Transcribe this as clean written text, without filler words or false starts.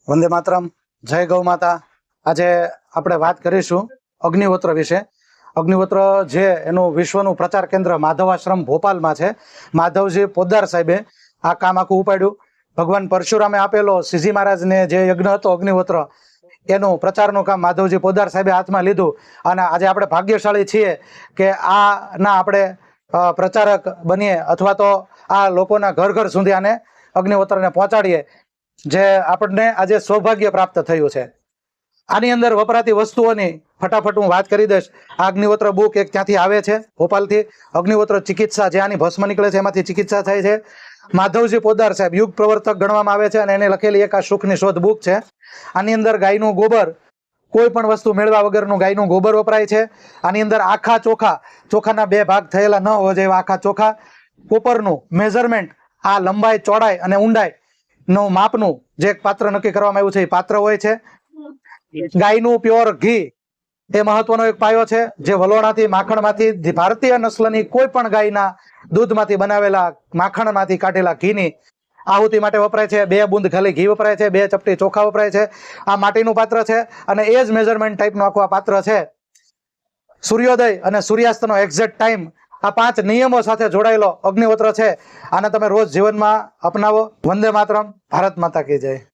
વંદે માતરમ, જય ગૌ માતા। આજે આપણે વાત કરીશું અગ્નિહોત્ર વિશે। અગ્નિહોત્ર જે એનું વિશ્વનું પ્રચાર કેન્દ્ર માધવ આશ્રમ ભોપાલમાં છે। માધવજી પોદ્દાર સાહેબે આ કામ આખું ઉપાડ્યું। ભગવાન પરશુરામે આપેલો શ્રીજી મહારાજને જે યજ્ઞ હતો અગ્નિહોત્ર, એનું પ્રચારનું કામ માધવજી પોદ્દાર સાહેબે હાથમાં લીધું। અને આજે આપણે ભાગ્યશાળી છીએ કે આના આપણે પ્રચારક બનીએ, અથવા તો આ લોકોના ઘર ઘર સુધી આને અગ્નિહોત્રને પહોંચાડીએ, જે આપણને આજે સૌભાગ્ય પ્રાપ્ત થયું છે। આની અંદર વપરાતી વસ્તુઓની ફટાફટ હું વાત કરી દઈશ। આ અગ્નિહોત્ર બુક એક ત્યાંથી આવે છે ભોપાલથી। અગ્નિહોત્ર ચિકિત્સા, જે આની ભસ્મ નીકળે છે એમાંથી ચિકિત્સા થાય છે। માધવજી પોદ્દાર સાહેબ યુગ પ્રવર્તક ગણવામાં આવે છે, અને એને લખેલી એક આ સુખની શોધ બુક છે। આની અંદર ગાયનું ગોબર, કોઈ પણ વસ્તુ મેળવા વગરનું ગાયનું ગોબર વપરાય છે। આની અંદર આખા ચોખા, ચોખાના બે ભાગ થયેલા ન હોવા જોઈએ આખા ચોખા, કોપરનું મેઝરમેન્ટ, આ લંબાઈ, ચોડાઈ અને ઊંડાઈ નું માપનું જે એક પાત્ર નક્કી કરવામાં આવ્યું છે એ પાત્ર હોય છે। ગાયનું પ્યોર ઘી એ મહત્વનો એક પાયો છે, જે વલોણાથી, માખણમાંથી, ભારતીય નસ્લની કોઈ પણ ગાયના દૂધમાંથી બનાવેલા માખણમાંથી કાઢેલા ઘીની આહુતિ માટે વપરાય છે। 2 બૂંદ ખાલી ઘી વપરાય છે, 2 ચપટી ચોખા વપરાય છે। આ માટીનું પાત્ર છે, અને એ જ મેઝરમેન્ટ ટાઈપનું આખું આ પાત્ર છે। સૂર્યોદય અને સૂર્યાસ્તનો એક્ઝેક્ટ ટાઈમ, આ 5 નિયમો સાથે જોડાયેલો અગ્નિહોત્ર છે। આને તમે રોજ જીવનમાં અપનાવો। વંદે માતરમ, ભારત માતા કી જય।